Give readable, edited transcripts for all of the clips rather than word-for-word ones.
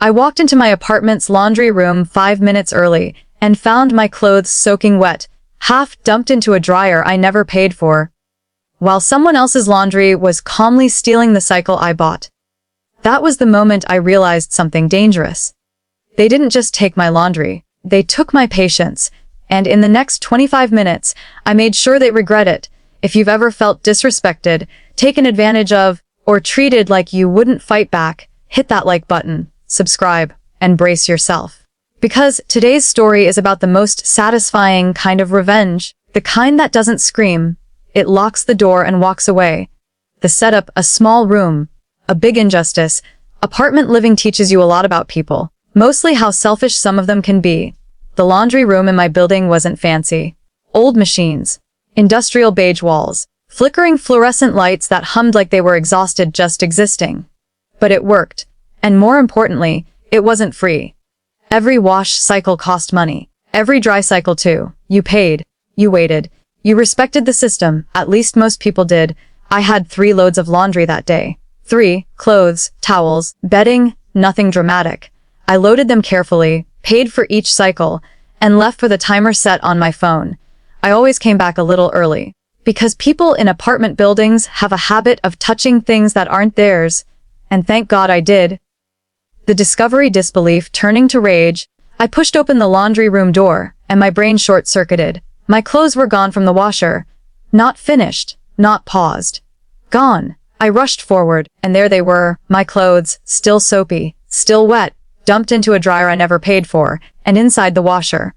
I walked into my apartment's laundry room 5 minutes early and found my clothes soaking wet, half dumped into a dryer I never paid for, while someone else's laundry was calmly stealing the cycle I bought. That was the moment I realized something dangerous. They didn't just take my laundry, they took my patience, and in the next 25 minutes, I made sure they regret it. If you've ever felt disrespected, taken advantage of, or treated like you wouldn't fight back, hit that like button, subscribe, and brace yourself. Because today's story is about the most satisfying kind of revenge, the kind that doesn't scream. It locks the door and walks away. The setup, a small room, a big injustice. Apartment living teaches you a lot about people, mostly how selfish some of them can be. The laundry room in my building wasn't fancy. Old machines, industrial beige walls, flickering fluorescent lights that hummed like they were exhausted just existing. But it worked. And more importantly, it wasn't free. Every wash cycle cost money. Every dry cycle too. You paid. You waited. You respected the system, at least most people did. I had 3 loads of laundry that day. 3, clothes, towels, bedding, nothing dramatic. I loaded them carefully, paid for each cycle, and left with a timer set on my phone. I always came back a little early, because people in apartment buildings have a habit of touching things that aren't theirs, and thank God I did. The discovery disbelief turning to rage, I pushed open the laundry room door, and my brain short-circuited. My clothes were gone from the washer. Not finished, not paused. Gone. I rushed forward, and there they were, my clothes, still soapy, still wet, dumped into a dryer I never paid for, and inside the washer.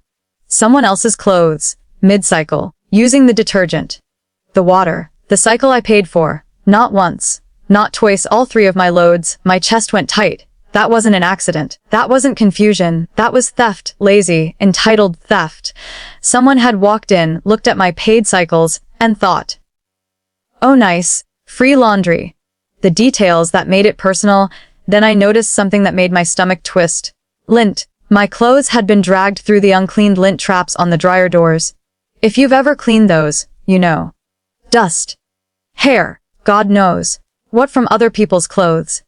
Someone else's clothes, mid-cycle, using the detergent. The water, the cycle I paid for, not once, not twice, all 3 of my loads. My chest went tight. That wasn't an accident. That wasn't confusion. That was theft, lazy, entitled theft. Someone had walked in, looked at my paid cycles, and thought, "Oh nice, free laundry." The details that made it personal. Then I noticed something that made my stomach twist. Lint. My clothes had been dragged through the uncleaned lint traps on the dryer doors. If you've ever cleaned those, you know. Dust. Hair. God knows. What from other people's clothes.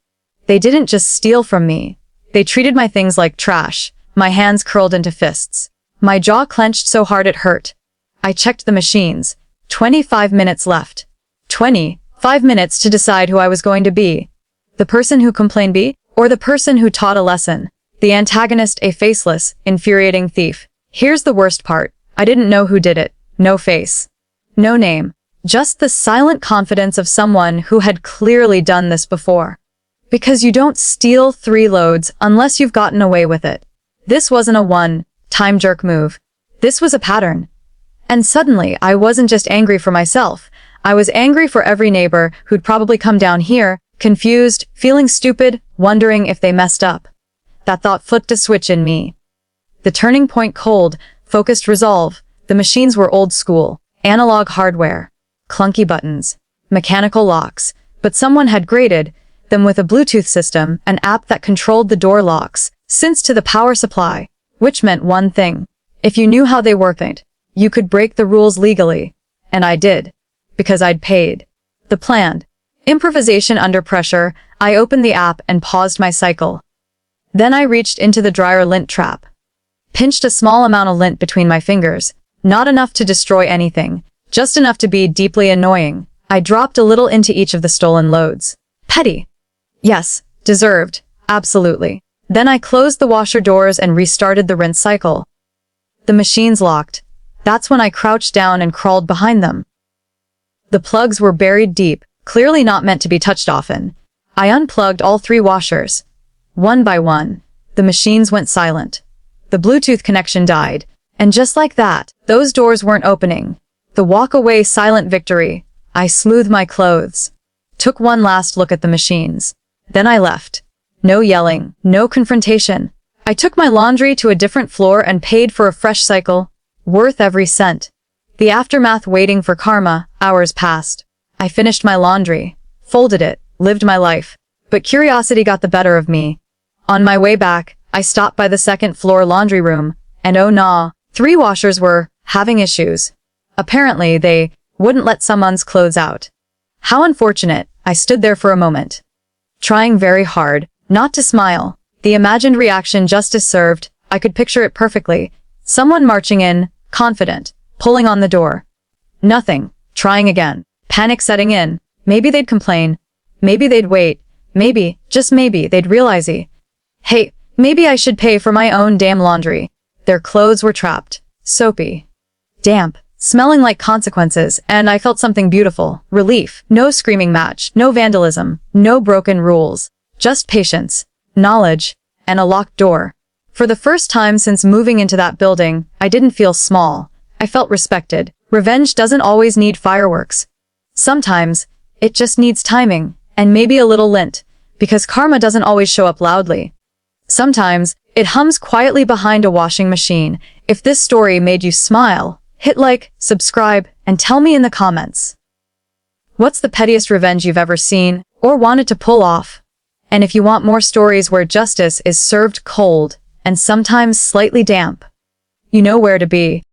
They didn't just steal from me. They treated my things like trash. My hands curled into fists. My jaw clenched so hard it hurt. I checked the machines. 25 minutes left. 25 minutes to decide who I was going to be. The person who complained be, or the person who taught a lesson. The antagonist, a faceless, infuriating thief. Here's the worst part. I didn't know who did it. No face. No name. Just the silent confidence of someone who had clearly done this before. Because you don't steal 3 loads unless you've gotten away with it. This wasn't a one-time jerk move. This was a pattern. And suddenly, I wasn't just angry for myself. I was angry for every neighbor who'd probably come down here, confused, feeling stupid, wondering if they messed up. That thought flipped a switch in me. The turning point: cold, focused resolve. The machines were old school, analog hardware, clunky buttons, mechanical locks, but someone had graded them with a Bluetooth system, an app that controlled the door locks, syncs to the power supply, which meant one thing. If you knew how they worked, you could break the rules legally. And I did. Because I'd paid. The planned improvisation under pressure. I opened the app and paused my cycle. Then I reached into the dryer lint trap. Pinched a small amount of lint between my fingers. Not enough to destroy anything. Just enough to be deeply annoying. I dropped a little into each of the stolen loads. Petty. Yes, deserved. Absolutely. Then I closed the washer doors and restarted the rinse cycle. The machines locked. That's when I crouched down and crawled behind them. The plugs were buried deep, clearly not meant to be touched often. I unplugged all 3 washers. One by one, the machines went silent. The Bluetooth connection died. And just like that, those doors weren't opening. The walk-away silent victory. I smoothed my clothes. Took one last look at the machines. Then I left. No yelling, no confrontation. I took my laundry to a different floor and paid for a fresh cycle, worth every cent. The aftermath waiting for karma. Hours passed. I finished my laundry, folded it, lived my life. But curiosity got the better of me. On my way back, I stopped by the second floor laundry room, and oh nah, 3 washers were having issues. Apparently, they wouldn't let someone's clothes out. How unfortunate. I stood there for a moment, trying very hard not to smile. The imagined reaction justice served, I could picture it perfectly. Someone marching in, confident, pulling on the door. Nothing, trying again. Panic setting in. Maybe they'd complain. Maybe they'd wait. Maybe, just maybe, they'd realize hey, maybe I should pay for my own damn laundry. Their clothes were trapped. Soapy. Damp. Smelling like consequences, and I felt something beautiful. Relief. No screaming match. No vandalism. No broken rules. Just patience. Knowledge. And a locked door. For the first time since moving into that building, I didn't feel small. I felt respected. Revenge doesn't always need fireworks. Sometimes, it just needs timing, and maybe a little lint, because karma doesn't always show up loudly. Sometimes, it hums quietly behind a washing machine. If this story made you smile, hit like, subscribe, and tell me in the comments. What's the pettiest revenge you've ever seen, or wanted to pull off? And if you want more stories where justice is served cold, and sometimes slightly damp, you know where to be.